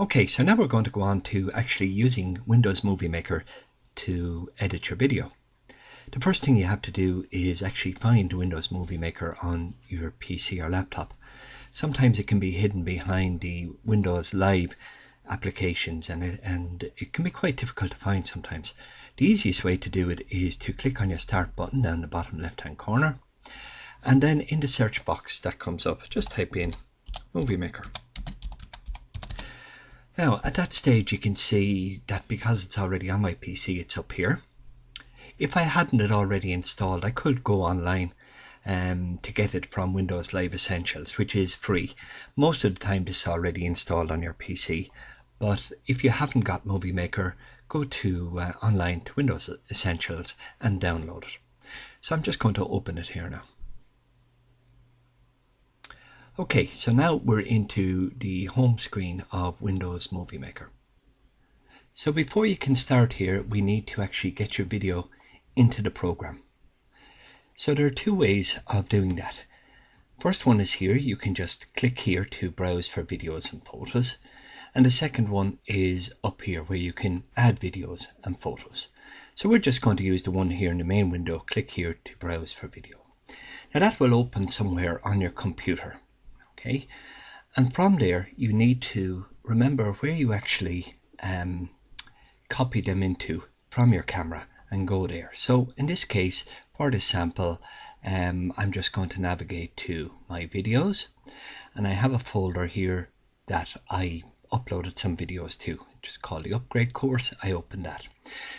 Okay, so now we're going to go on to actually using Windows Movie Maker to edit your video. The first thing you have to do is actually find Windows Movie Maker on your PC or laptop. Sometimes it can be hidden behind the Windows Live applications and it can be quite difficult to find sometimes. The easiest way to do it is to click on your Start button down the bottom left hand corner, and then in the search box that comes up, just type in Movie Maker. Now at that stage you can see that because it's already on my PC, it's up here. If I hadn't it already installed, I could go online to get it from Windows Live Essentials, which is free. Most of the time this is already installed on your PC, but if you haven't got Movie Maker, go to online to Windows Essentials and download it. So I'm just going to open it here now. Okay, so now we're into the home screen of Windows Movie Maker. So before you can start here, we need to actually get your video into the program. So there are two ways of doing that. First one is here, you can just click here to browse for videos and photos. And the second one is up here where you can add videos and photos. So we're just going to use the one here in the main window, click here to browse for video. Now that will open somewhere on your computer. Okay, and from there you need to remember where you actually copy them into from your camera and go there. So in this case, for this sample, I'm just going to navigate to my videos, and I have a folder here that I uploaded some videos to, just called the upgrade course. I opened that.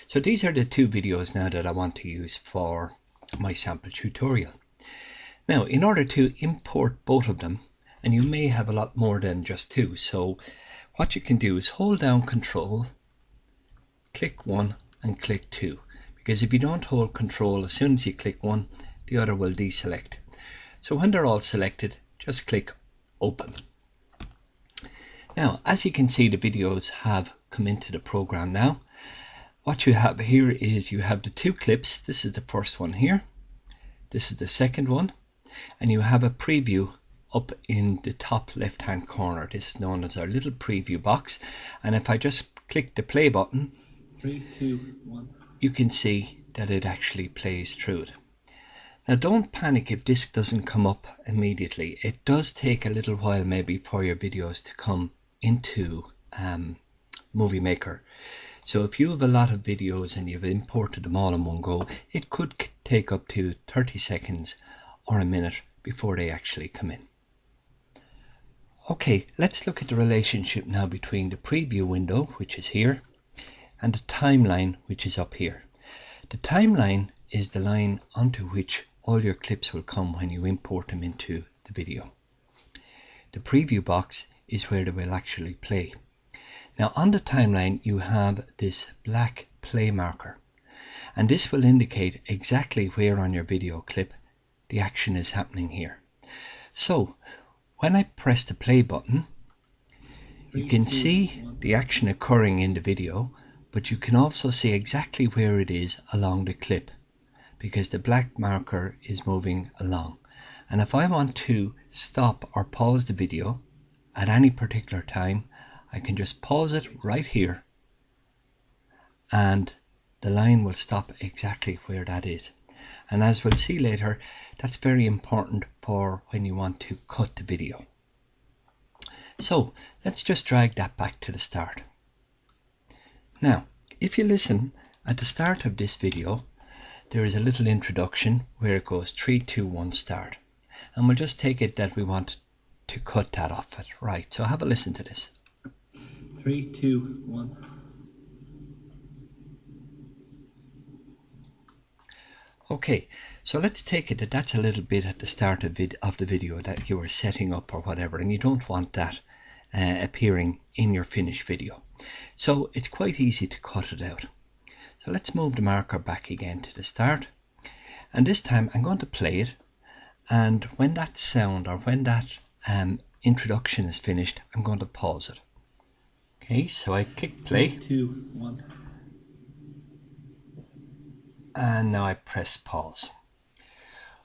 So these are the two videos now that I want to use for my sample tutorial. Now in order to import both of them, and you may have a lot more than just two, so what you can do is hold down Control, click one and click two, because if you don't hold Control, as soon as you click one, the other will deselect. So when they're all selected, just click Open. Now as you can see, the videos have come into the program now. What you have here is you have the two clips. This is the first one here, this is the second one, and you have a preview up in the top left hand corner. This is known as our little preview box, and if I just click the play button, 3, 2, 1, you can see that it actually plays through it. Now don't panic if this doesn't come up immediately. It does take a little while maybe for your videos to come into Movie Maker. So if you have a lot of videos and you've imported them all in one go, it could take up to 30 seconds or a minute before they actually come in. Okay, let's look at the relationship now between the preview window, which is here, and the timeline, which is up here. The timeline is the line onto which all your clips will come when you import them into the video. The preview box is where they will actually play. Now on the timeline you have this black play marker, and this will indicate exactly where on your video clip the action is happening here. So when I press the play button, you can see the action occurring in the video, but you can also see exactly where it is along the clip because the black marker is moving along. And if I want to stop or pause the video at any particular time, I can just pause it right here and the line will stop exactly where that is. And as we'll see later, that's very important for when you want to cut the video. So let's just drag that back to the start. Now, if you listen at the start of this video, there is a little introduction where it goes 3, 2, 1, start. And we'll just take it that we want to cut that off it. Right, so have a listen to this. 3, 2, 1. Okay, so let's take it that that's a little bit at the start of the video that you are setting up or whatever, and you don't want that appearing in your finished video. So it's quite easy to cut it out. So let's move the marker back again to the start, and this time I'm going to play it, and when that sound or when that introduction is finished, I'm going to pause it. Okay, so I click play. 3, 2, 1. And now I press pause.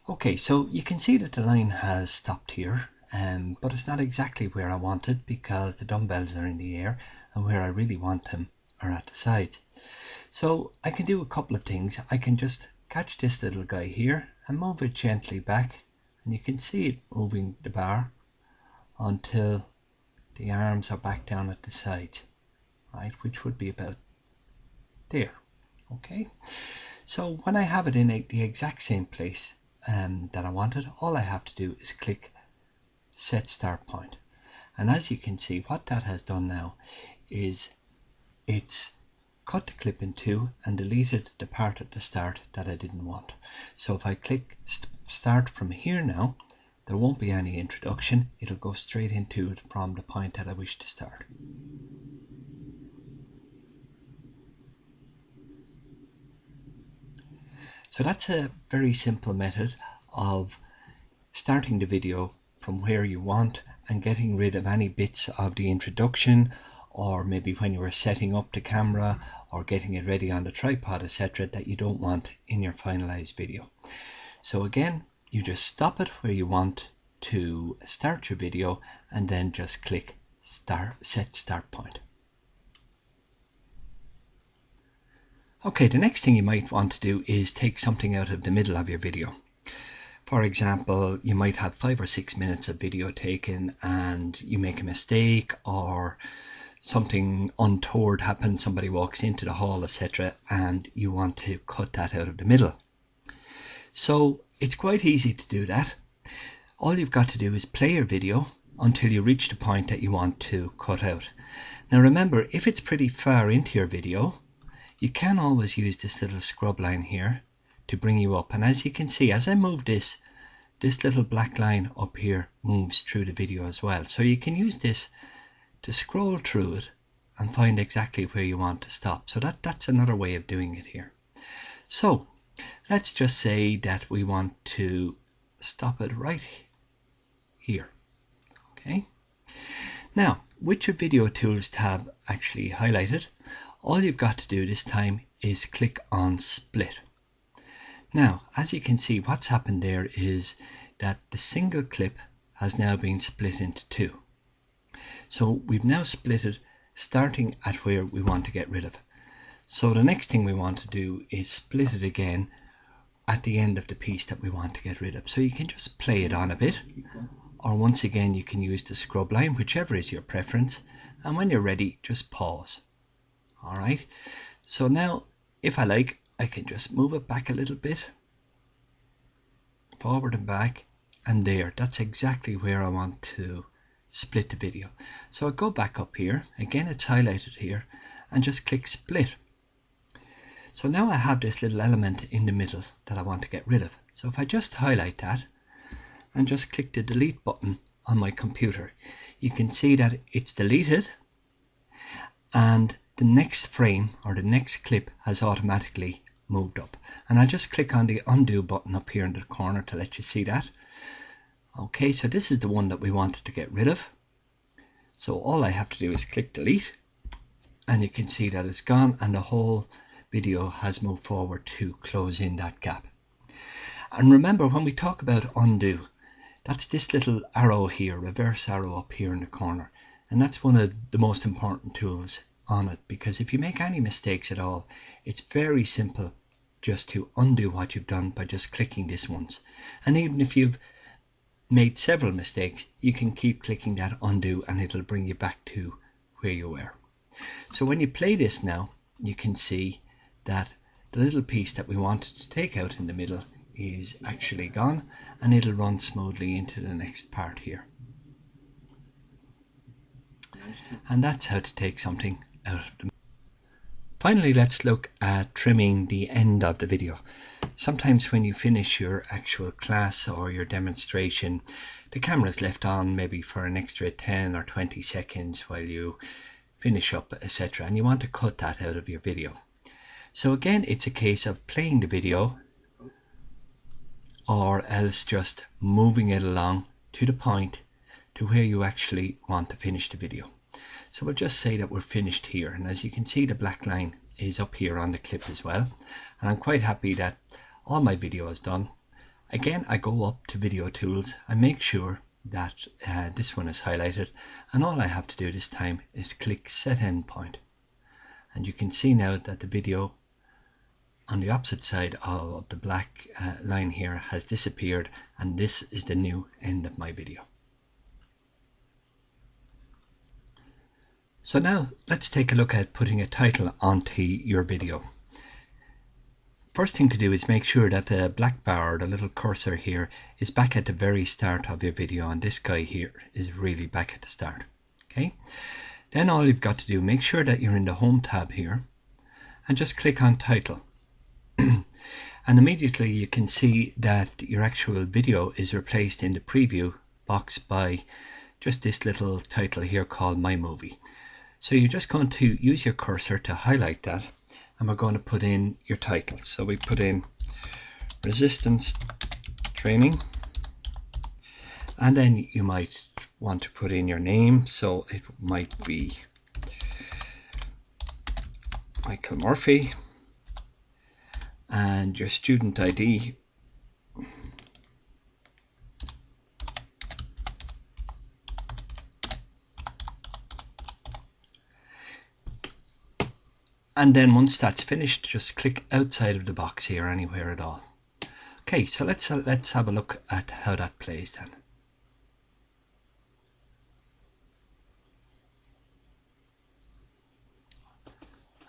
Okay, so you can see that the line has stopped here but it's not exactly where I want it because the dumbbells are in the air and where I really want them are at the sides. So I can do a couple of things. I can just catch this little guy here and move it gently back, and you can see it moving the bar until the arms are back down at the sides, right, which would be about there. Okay, so when I have it in the exact same place that I want it, all I have to do is click set start point, and as you can see, what that has done now is it's cut the clip in two and deleted the part at the start that I didn't want. So if I click start from here now, there won't be any introduction. It'll go straight into it from the point that I wish to start. So that's a very simple method of starting the video from where you want and getting rid of any bits of the introduction, or maybe when you were setting up the camera or getting it ready on the tripod, etc., that you don't want in your finalized video. So again, you just stop it where you want to start your video and then just click set start point. Okay, the next thing you might want to do is take something out of the middle of your video. For example, you might have 5 or 6 minutes of video taken and you make a mistake, or something untoward happens, somebody walks into the hall, etc., and you want to cut that out of the middle. So it's quite easy to do that. All you've got to do is play your video until you reach the point that you want to cut out. Now remember, if it's pretty far into your video, you can always use this little scrub line here to bring you up. And as you can see, as I move this little black line up here moves through the video as well. So you can use this to scroll through it and find exactly where you want to stop. So that's another way of doing it here. So let's just say that we want to stop it right here. Okay. Now, with your video tools tab actually highlighted, all you've got to do this time is click on split. Now, as you can see, what's happened there is that the single clip has now been split into two. So we've now split it starting at where we want to get rid of. So the next thing we want to do is split it again at the end of the piece that we want to get rid of. So you can just play it on a bit, or once again you can use the scrub line, whichever is your preference, and when you're ready, just pause. Alright, so now if I like, I can just move it back a little bit, forward and back, and there, that's exactly where I want to split the video. So I go back up here, again it's highlighted here, and just click split. So now I have this little element in the middle that I want to get rid of. So if I just highlight that and just click the delete button on my computer, you can see that it's deleted, and the next frame or the next clip has automatically moved up. And I'll just click on the undo button up here in the corner to let you see that. Okay, so this is the one that we wanted to get rid of. So all I have to do is click delete, and you can see that it's gone and the whole video has moved forward to close in that gap. And remember, when we talk about undo, that's this little arrow here, reverse arrow up here in the corner. And that's one of the most important tools on it, because if you make any mistakes at all, it's very simple just to undo what you've done by just clicking this once. And even if you've made several mistakes, you can keep clicking that undo and it'll bring you back to where you were. So when you play this now, you can see that the little piece that we wanted to take out in the middle is actually gone, and it'll run smoothly into the next part here. And that's how to take something out of the. Finally, let's look at trimming the end of the video. Sometimes when you finish your actual class or your demonstration, the camera's left on maybe for an extra 10 or 20 seconds while you finish up, etc., and you want to cut that out of your video. So again, it's a case of playing the video or else just moving it along to the point to where you actually want to finish the video. So we'll just say that we're finished here, and as you can see, the black line is up here on the clip as well, and I'm quite happy that all my video is done. Again, I go up to video tools and make sure that this one is highlighted, and all I have to do this time is click set endpoint, and you can see now that the video on the opposite side of the black line here has disappeared, and this is the new end of my video. So now let's take a look at putting a title onto your video. First thing to do is make sure that the black bar, or the little cursor here, is back at the very start of your video, and this guy here is really back at the start. Okay, then all you've got to do, make sure that you're in the home tab here and just click on title. And immediately you can see that your actual video is replaced in the preview box by just this little title here called My Movie. So you're just going to use your cursor to highlight that, and we're going to put in your title. So we put in resistance training, and then you might want to put in your name, so it might be Michael Murphy, and your student ID and then once that's finished, just click outside of the box here anywhere at all. Okay, so let's have a look at how that plays then.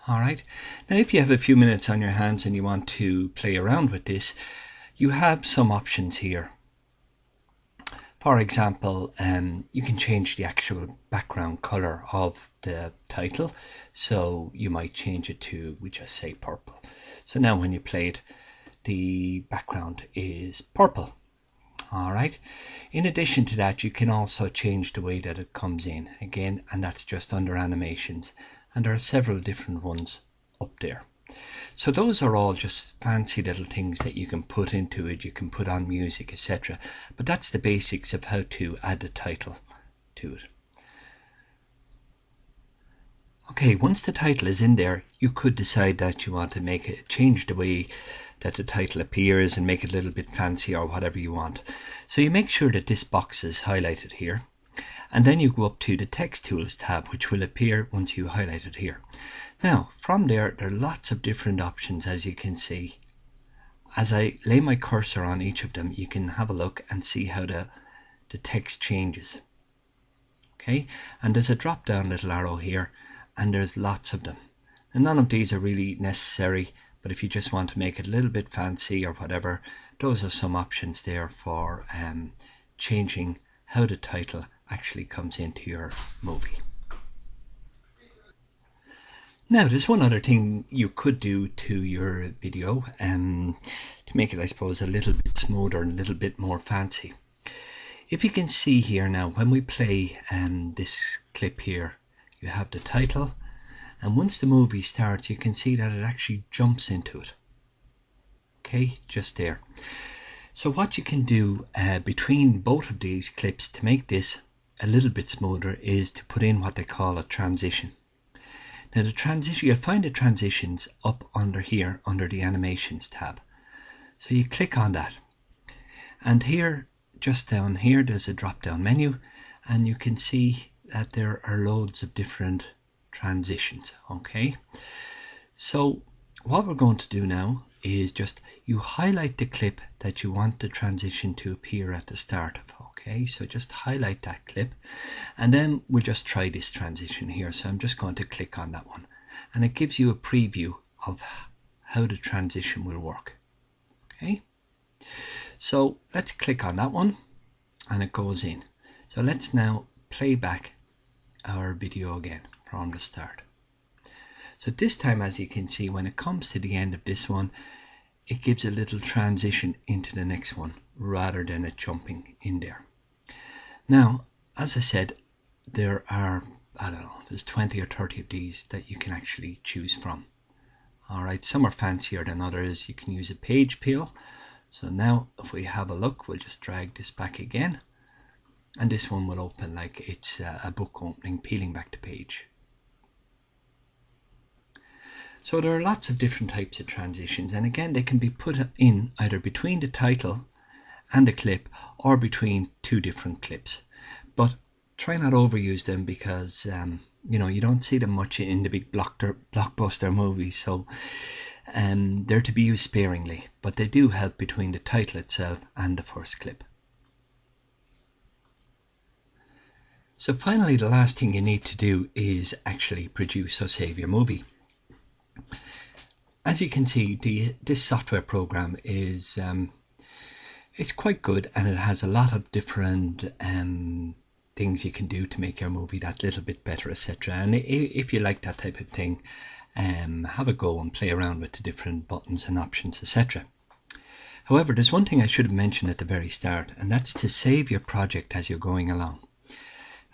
Alright, now if you have a few minutes on your hands and you want to play around with this, you have some options here. For example, you can change the actual background color of the title. So you might change it to, we just say purple. So now when you play it, the background is purple. All right. In addition to that, you can also change the way that it comes in again, and that's just under animations. And there are several different ones up there. So those are all just fancy little things that you can put into it. You can put on music, etc. But that's the basics of how to add a title to it. Okay, once the title is in there, you could decide that you want to change the way that the title appears and make it a little bit fancy or whatever you want. So you make sure that this box is highlighted here, and then you go up to the text tools tab, which will appear once you highlight it here. Now from there are lots of different options, as you can see. As I lay my cursor on each of them, you can have a look and see how the text changes. Okay, and there's a drop down little arrow here, and there's lots of them, and none of these are really necessary, but if you just want to make it a little bit fancy or whatever, those are some options there for changing how the title actually comes into your movie. Now there's one other thing you could do to your video to make it, I suppose, a little bit smoother and a little bit more fancy. If you can see here now, when we play this clip here, you have the title, and once the movie starts you can see that it actually jumps into it. Okay, just there. So what you can do between both of these clips to make this a little bit smoother is to put in what they call a transition. Now the transition, you'll find the transitions up under here under the animations tab. So you click on that, and here, just down here, there's a drop down menu, and you can see that there are loads of different transitions. Okay, so what we're going to do now is just you highlight the clip that you want the transition to appear at the start of. Okay, so just highlight that clip, and then we'll just try this transition here. So I'm just going to click on that one, and it gives you a preview of how the transition will work. Okay, so let's click on that one, and it goes in. So let's now play back our video again from the start. So this time, as you can see, when it comes to the end of this one, it gives a little transition into the next one rather than it jumping in there. Now, as I said, there are, I don't know, there's 20 or 30 of these that you can actually choose from. Alright, some are fancier than others. You can use a page peel. So now if we have a look, we'll just drag this back again, and this one will open like it's a book opening, peeling back the page. So there are lots of different types of transitions, and again they can be put in either between the title and a clip, or between two different clips. But try not overuse them, because you don't see them much in the big blockbuster movies, so they're to be used sparingly, but they do help between the title itself and the first clip. So finally, the last thing you need to do is actually produce or save your movie. As you can see, this software program is it's quite good, and it has a lot of different things you can do to make your movie that little bit better, etc. And if you like that type of thing, have a go and play around with the different buttons and options, etc. However, there's one thing I should have mentioned at the very start, and that's to save your project as you're going along.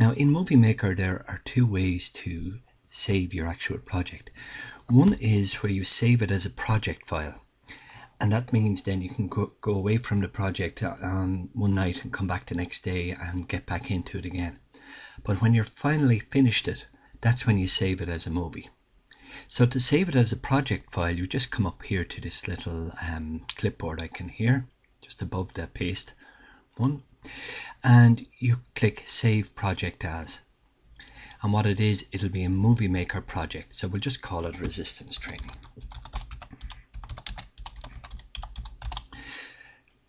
Now, in Moviemaker, there are two ways to save your actual project. One is where you save it as a project file, and that means then you can go away from the project on one night and come back the next day and get back into it again. But when you're finally finished it, that's when you save it as a movie. So to save it as a project file, you just come up here to this little clipboard icon here, just above the paste one, and you click Save Project As. And what it is, it'll be a Moviemaker project. So we'll just call it Resistance Training.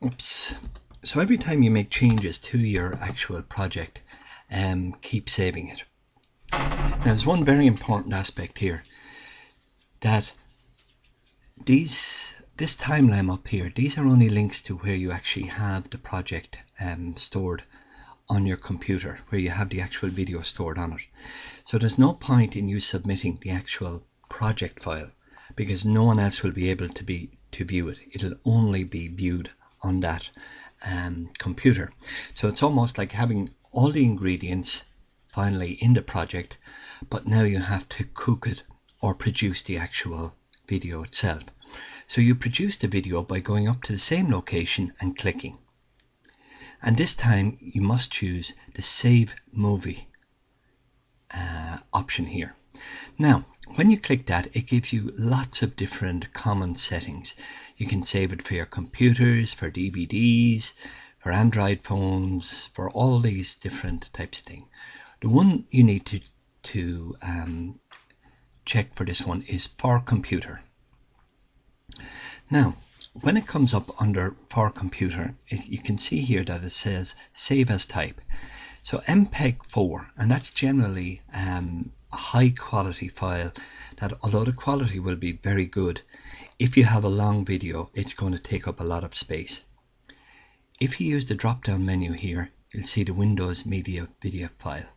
Oops. So every time you make changes to your actual project, keep saving it. Now, there's one very important aspect here, that this timeline up here, these are only links to where you actually have the project stored on your computer, where you have the actual video stored on it. So there's no point in you submitting the actual project file, because no one else will be able to view it. It'll only be viewed on that computer. So it's almost like having all the ingredients finally in the project, but now you have to cook it or produce the actual video itself. So you produce the video by going up to the same location and clicking. And this time you must choose the Save Movie option here. Now, when you click that, it gives you lots of different common settings. You can save it for your computers, for DVDs, for Android phones, for all these different types of things. The one you need to check for this one is for computer. Now, when it comes up under for computer, you can see here that it says save as type. So MPEG 4, and that's generally a high quality file that, although the quality will be very good, if you have a long video, it's going to take up a lot of space. If you use the drop down menu here, you'll see the Windows Media Video file,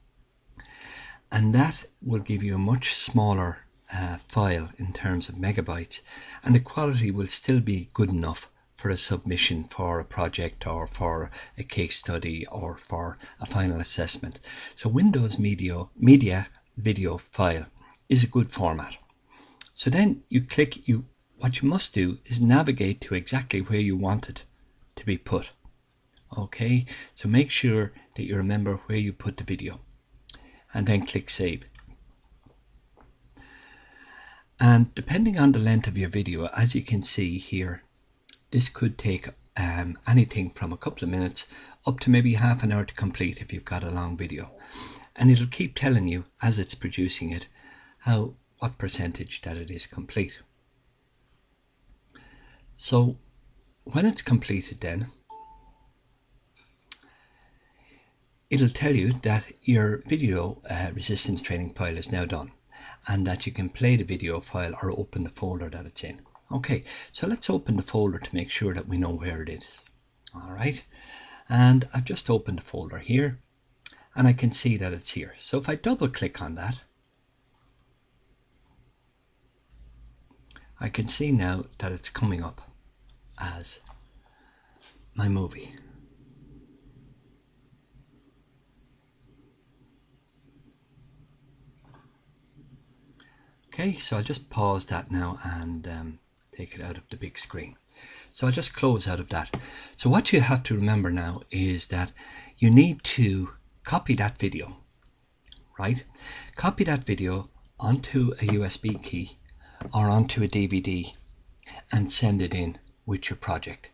and that will give you a much smaller file in terms of megabytes, and the quality will still be good enough for a submission for a project or for a case study or for a final assessment. So Windows Media Video file is a good format. So then you click, what you must do is navigate to exactly where you want it to be put. Okay, so make sure that you remember where you put the video, and then click Save. And depending on the length of your video, as you can see here, this could take anything from a couple of minutes up to maybe half an hour to complete if you've got a long video. And it'll keep telling you as it's producing it what percentage that it is complete. So when it's completed, then it'll tell you that your video resistance training file is now done, and that you can play the video file or open the folder that it's in. Okay, so let's open the folder to make sure that we know where it is. All right, and I've just opened the folder here, and I can see that it's here. So if I double click on that, I can see now that it's coming up as my movie. Okay, so I'll just pause that now and take it out of the big screen. So I'll just close out of that. So what you have to remember now is that you need to copy that video, right? Copy that video onto a USB key or onto a DVD and send it in with your project.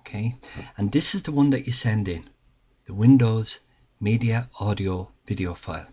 Okay, and this is the one that you send in, the Windows Media Audio Video file.